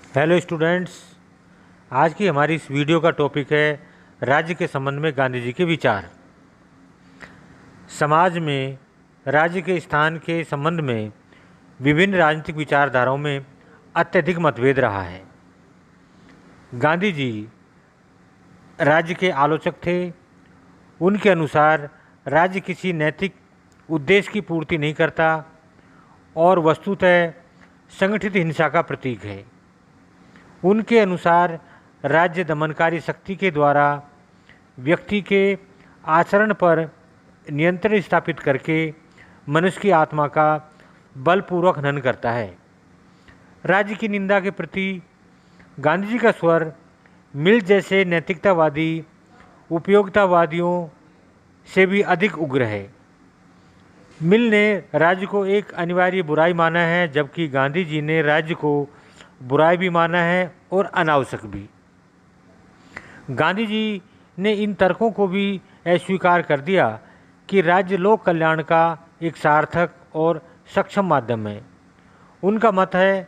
Hello students. आज की हमारी इस वीडियो का टॉपिक है राज्य के संबंध में गांधी जी के विचार। समाज में राज्य के स्थान के संबंध में विभिन्न राजनीतिक विचारधाराओं में अत्यधिक मतभेद रहा है। गांधी जी राज्य के आलोचक थे। उनके अनुसार राज्य किसी नैतिक उद्देश्य की पूर्ति नहीं करता और वस्तुतः संगठित हिंसा का प्रतीक है। उनके अनुसार राज्य दमनकारी शक्ति के द्वारा व्यक्ति के आचरण पर नियंत्रण स्थापित करके मनुष्य की आत्मा का बलपूर्वक हनन करता है। राज्य की निंदा के प्रति गांधी जी का स्वर मिल जैसे नैतिकतावादी उपयोगितावादियों से भी अधिक उग्र है। मिल ने राज्य को एक अनिवार्य बुराई माना है, जबकि गांधी जी ने राज्य को बुराई भी माना है और अनावश्यक भी। गांधी जी ने इन तर्कों को भी अस्वीकार कर दिया कि राज्य लोक कल्याण का एक सार्थक और सक्षम माध्यम है। उनका मत है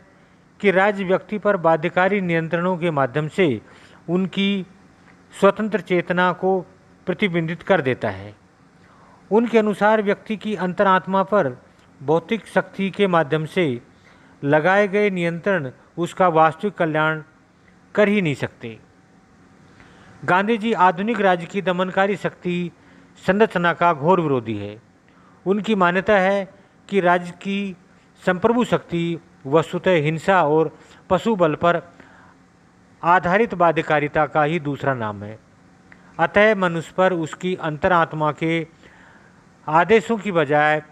कि राज्य व्यक्ति पर बाध्यकारी नियंत्रणों के माध्यम से उनकी स्वतंत्र चेतना को प्रतिबिंबित कर देता है। उनके अनुसार व्यक्ति की अंतरात्मा पर भौतिक शक्ति के माध्यम से लगाए गए नियंत्रण उसका वास्तविक कल्याण कर ही नहीं सकते। गांधी जी आधुनिक राज्य की दमनकारी शक्ति संरचना का घोर विरोधी है। उनकी मान्यता है कि राज्य की संप्रभु शक्ति वस्तुतः हिंसा और पशु बल पर आधारित बाध्यकारिता का ही दूसरा नाम है। अतः मनुष्य पर उसकी अंतरात्मा के आदेशों की बजाय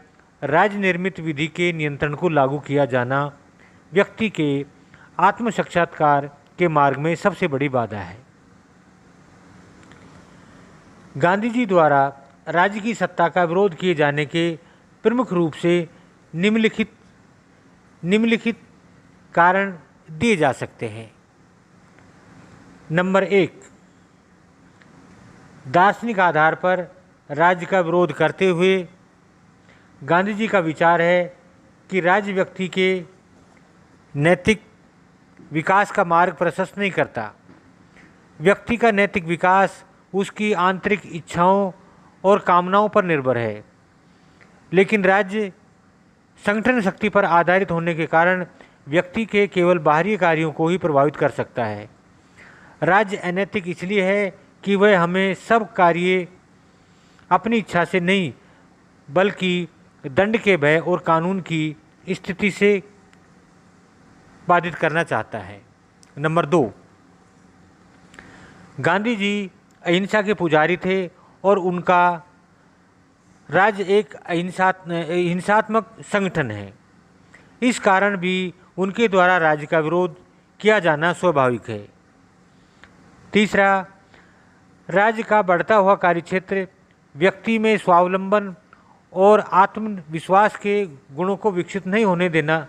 राज्य निर्मित विधि के नियंत्रण को लागू किया जाना व्यक्ति के आत्म साक्षात्कार के मार्ग में सबसे बड़ी बाधा है। गांधी जी द्वारा राज्य की सत्ता का विरोध किए जाने के प्रमुख रूप से निम्नलिखित कारण दिए जा सकते हैं। नंबर 1, दार्शनिक आधार पर राज्य का विरोध करते हुए गांधी जी का विचार है कि राज्य व्यक्ति के नैतिक विकास का मार्ग प्रशस्त नहीं करता। व्यक्ति का नैतिक विकास उसकी आंतरिक इच्छाओं और कामनाओं पर निर्भर है, लेकिन राज्य संगठन शक्ति पर आधारित होने के कारण व्यक्ति के केवल बाहरी कार्यों को ही प्रभावित कर सकता है। राज्य अनैतिक इसलिए है कि वह हमें सब कार्य अपनी इच्छा से नहीं बल्कि दंड के भय और कानून की स्थिति से बाधित करना चाहता है। नंबर 2, गांधी जी अहिंसा के पुजारी थे और उनका राज्य एक हिंसात्मक संगठन है। इस कारण भी उनके द्वारा राज्य का विरोध किया जाना स्वाभाविक है। तीसरा, राज्य का बढ़ता हुआ कार्यक्षेत्र व्यक्ति में स्वावलंबन और आत्मविश्वास के गुणों को विकसित नहीं होने देना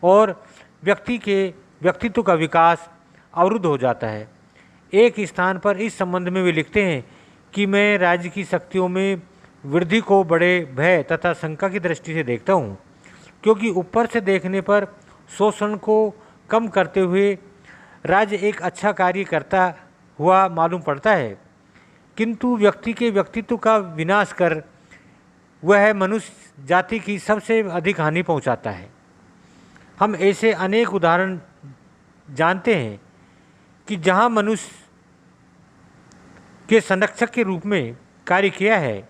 और व्यक्ति के व्यक्तित्व का विकास अवरुद्ध हो जाता है। एक स्थान पर इस संबंध में वे लिखते हैं कि मैं राज्य की शक्तियों में वृद्धि को बड़े भय तथा शंका की दृष्टि से देखता हूँ, क्योंकि ऊपर से देखने पर शोषण को कम करते हुए राज्य एक अच्छा कार्य करता हुआ मालूम पड़ता है, किंतु व्यक्ति के व्यक्तित्व का विनाश कर वह मनुष्य जाति की सबसे अधिक हानि पहुंचाता है। हम ऐसे अनेक उदाहरण जानते हैं कि जहां मनुष्य के संरक्षक के रूप में कार्य किया है,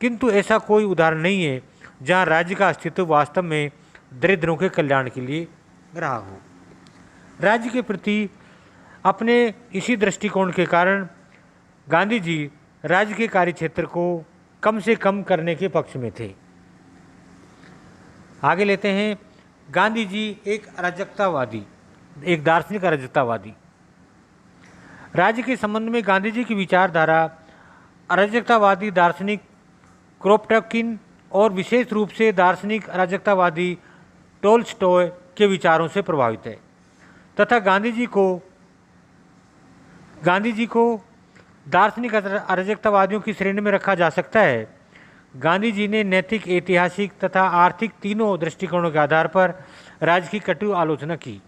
किंतु ऐसा कोई उदाहरण नहीं है जहां राज्य का अस्तित्व वास्तव में दरिद्रों के कल्याण के लिए रहा हो। राज्य के प्रति अपने इसी दृष्टिकोण के कारण गांधी जी राज्य के कार्यक्षेत्र को कम से कम करने के पक्ष में थे। आगे लेते हैं, गांधी जी एक दार्शनिक अराजकतावादी। राज्य के संबंध में गांधी जी की विचारधारा अराजकतावादी दार्शनिक क्रोपटकिन और विशेष रूप से दार्शनिक अराजकतावादी टोल्स्टॉय के विचारों से प्रभावित है तथा गांधी जी को दार्शनिक अराजकतावादियों की श्रेणी में रखा जा सकता है। गांधी जी ने नैतिक, ऐतिहासिक तथा आर्थिक तीनों दृष्टिकोणों के आधार पर राज्य की कटु आलोचना की।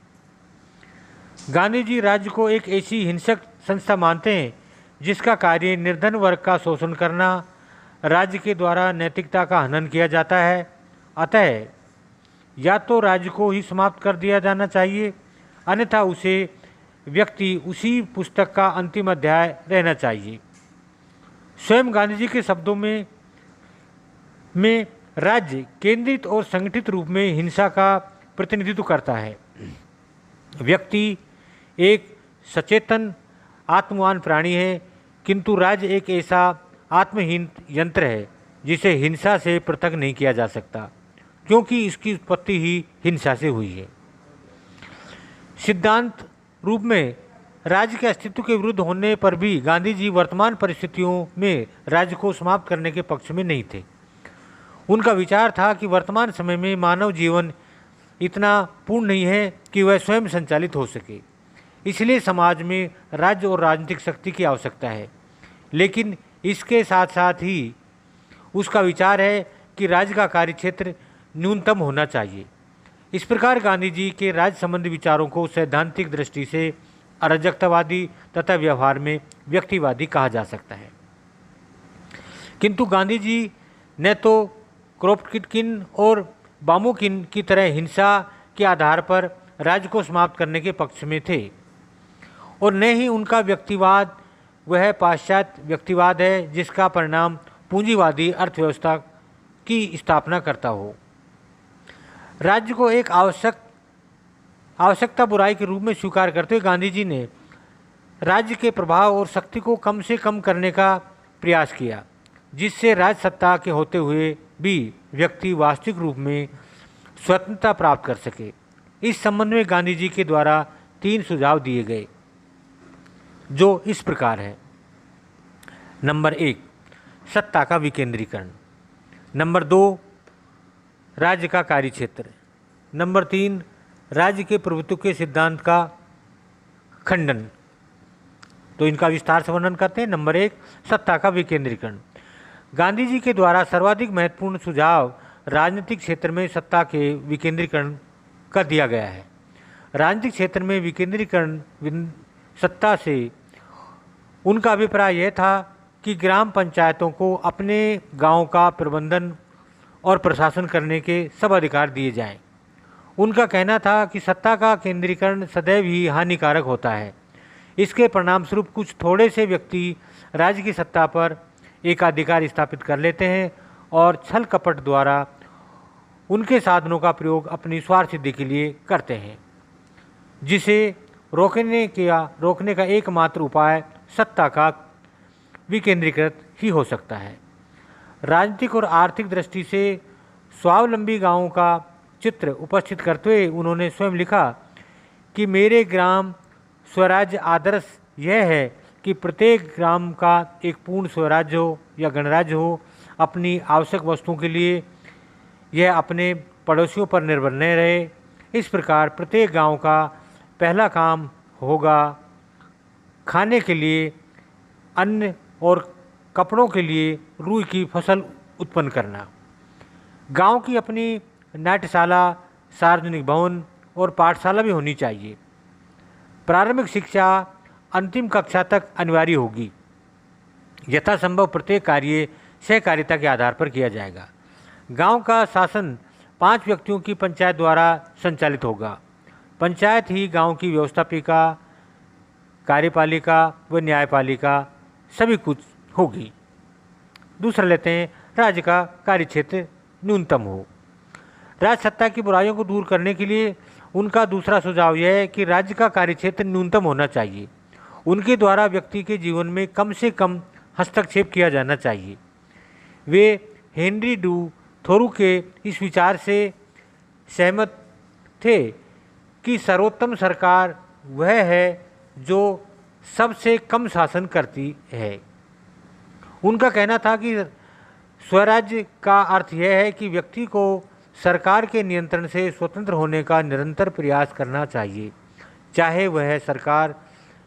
गांधी जी राज्य को एक ऐसी हिंसक संस्था मानते हैं जिसका कार्य निर्धन वर्ग का शोषण करना, राज्य के द्वारा नैतिकता का हनन किया जाता है। अतः या तो राज्य को ही समाप्त कर दिया जाना चाहिए, अन्यथा उसे व्यक्ति उसी पुस्तक का अंतिम अध्याय रहना चाहिए। स्वयं गांधी जी के शब्दों में राज्य केंद्रित और संगठित रूप में हिंसा का प्रतिनिधित्व करता है। व्यक्ति एक सचेतन आत्मवान प्राणी है, किंतु राज्य एक ऐसा आत्महीन यंत्र है जिसे हिंसा से पृथक नहीं किया जा सकता, क्योंकि इसकी उत्पत्ति ही हिंसा से हुई है। सिद्धांत रूप में राज्य के अस्तित्व के विरुद्ध होने पर भी गांधी जी वर्तमान परिस्थितियों में राज्य को समाप्त करने के पक्ष में नहीं थे। उनका विचार था कि वर्तमान समय में मानव जीवन इतना पूर्ण नहीं है कि वह स्वयं संचालित हो सके, इसलिए समाज में राज्य और राजनीतिक शक्ति की आवश्यकता है। लेकिन इसके साथ साथ ही उसका विचार है कि राज्य का कार्यक्षेत्र न्यूनतम होना चाहिए। इस प्रकार गांधी जी के राज्य संबंधी विचारों को सैद्धांतिक दृष्टि से अराजकतावादी तथा व्यवहार में व्यक्तिवादी कहा जा सकता है। किंतु गांधी जी न तो क्रोपकिन और बामुकिन की तरह हिंसा के आधार पर राज्य को समाप्त करने के पक्ष में थे, और न ही उनका व्यक्तिवाद वह पाश्चात्य व्यक्तिवाद है जिसका परिणाम पूंजीवादी अर्थव्यवस्था की स्थापना करता हो। राज्य को एक आवश्यकता बुराई के रूप में स्वीकार करते हुए गांधी जी ने राज्य के प्रभाव और शक्ति को कम से कम करने का प्रयास किया, जिससे राज्य सत्ता के होते हुए भी व्यक्ति वास्तविक रूप में स्वतंत्रता प्राप्त कर सके। इस संबंध में गांधी जी के द्वारा 3 सुझाव दिए गए, जो इस प्रकार है। नंबर 1, सत्ता का विकेंद्रीकरण। नंबर 2, राज्य का कार्यक्षेत्र। नंबर 3, राज्य के प्रभुत्व के सिद्धांत का खंडन। तो इनका विस्तार से वर्णन करते हैं। नंबर 1, सत्ता का विकेंद्रीकरण। गांधी जी के द्वारा सर्वाधिक महत्वपूर्ण सुझाव राजनीतिक क्षेत्र में सत्ता के विकेंद्रीकरण का दिया गया है। राजनीतिक क्षेत्र में विकेंद्रीकरण सत्ता से उनका अभिप्राय यह था कि ग्राम पंचायतों को अपने गांव का प्रबंधन और प्रशासन करने के सब अधिकार दिए जाएं। उनका कहना था कि सत्ता का केंद्रीकरण सदैव ही हानिकारक होता है। इसके परिणामस्वरूप कुछ थोड़े से व्यक्ति राज्य की सत्ता पर एकाधिकार स्थापित कर लेते हैं और छल कपट द्वारा उनके साधनों का प्रयोग अपनी स्वार्थ सिद्धि के लिए करते हैं, जिसे रोकने का एकमात्र उपाय सत्ता का विकेंद्रीकृत ही हो सकता है। राजनीतिक और आर्थिक दृष्टि से स्वावलंबी गांवों का चित्र उपस्थित करते हुए उन्होंने स्वयं लिखा कि मेरे ग्राम स्वराज्य आदर्श यह है कि प्रत्येक ग्राम का एक पूर्ण स्वराज्य हो या गणराज्य हो। अपनी आवश्यक वस्तुओं के लिए यह अपने पड़ोसियों पर निर्भर न रहे। इस प्रकार प्रत्येक गांव का पहला काम होगा खाने के लिए अन्न और कपड़ों के लिए रुई की फसल उत्पन्न करना। गांव की अपनी नाट्यशाला, सार्वजनिक भवन और पाठशाला भी होनी चाहिए। प्रारंभिक शिक्षा अंतिम कक्षा तक अनिवार्य होगी। यथासंभव प्रत्येक कार्य सहकारिता के आधार पर किया जाएगा। गांव का शासन 5 व्यक्तियों की पंचायत द्वारा संचालित होगा। पंचायत ही गांव की व्यवस्थापिका, कार्यपालिका व न्यायपालिका सभी कुछ होगी। दूसरा लेते हैं, राज्य का कार्यक्षेत्र न्यूनतम हो। राज्य सत्ता की बुराइयों को दूर करने के लिए उनका दूसरा सुझाव यह है कि राज्य का कार्यक्षेत्र न्यूनतम होना चाहिए। उनके द्वारा व्यक्ति के जीवन में कम से कम हस्तक्षेप किया जाना चाहिए। वे हेनरी डू थोरू के इस विचार से सहमत थे कि सर्वोत्तम सरकार वह है जो सबसे कम शासन करती है। उनका कहना था कि स्वराज्य का अर्थ यह है कि व्यक्ति को सरकार के नियंत्रण से स्वतंत्र होने का निरंतर प्रयास करना चाहिए, चाहे वह सरकार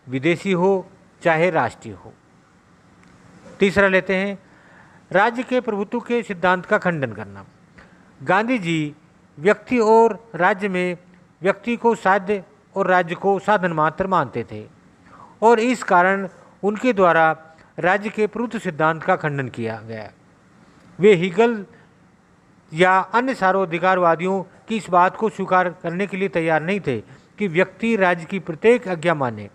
विदेशी हो चाहे राष्ट्रीय हो। तीसरा लेते हैं, राज्य के प्रभुत्व के सिद्धांत का खंडन करना। गांधी जी व्यक्ति और राज्य में व्यक्ति को साध्य और राज्य को साधन मात्र मानते थे और इस कारण उनके द्वारा राज्य के प्रभुत्व सिद्धांत का खंडन किया गया। वे हीगल या अन्य सार्वधिकारवादियों की इस बात को स्वीकार करने के लिए तैयार नहीं थे कि व्यक्ति राज्य की प्रत्येक आज्ञा माने।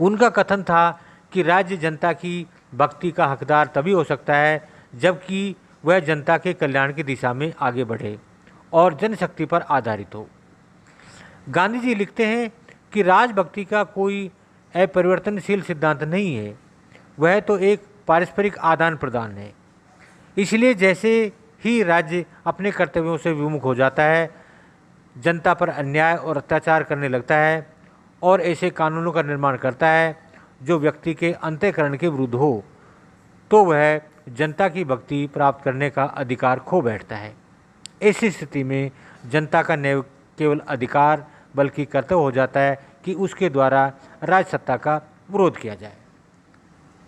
उनका कथन था कि राज्य जनता की भक्ति का हकदार तभी हो सकता है जबकि वह जनता के कल्याण की दिशा में आगे बढ़े और जनशक्ति पर आधारित हो। गांधी जी लिखते हैं कि राजभक्ति का कोई अपरिवर्तनशील सिद्धांत नहीं है, वह तो एक पारस्परिक आदान प्रदान है। इसलिए जैसे ही राज्य अपने कर्तव्यों से विमुख हो जाता है, जनता पर अन्याय और अत्याचार करने लगता है और ऐसे कानूनों का निर्माण करता है जो व्यक्ति के अंतःकरण के विरुद्ध हो, तो वह जनता की भक्ति प्राप्त करने का अधिकार खो बैठता है। ऐसी स्थिति में जनता का न केवल अधिकार बल्कि कर्तव्य हो जाता है कि उसके द्वारा राजसत्ता का विरोध किया जाए।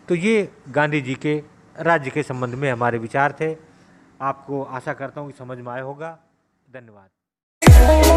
तो ये गांधी जी के राज्य के संबंध में हमारे विचार थे। आपको आशा करता हूँ कि समझ में आया होगा। धन्यवाद।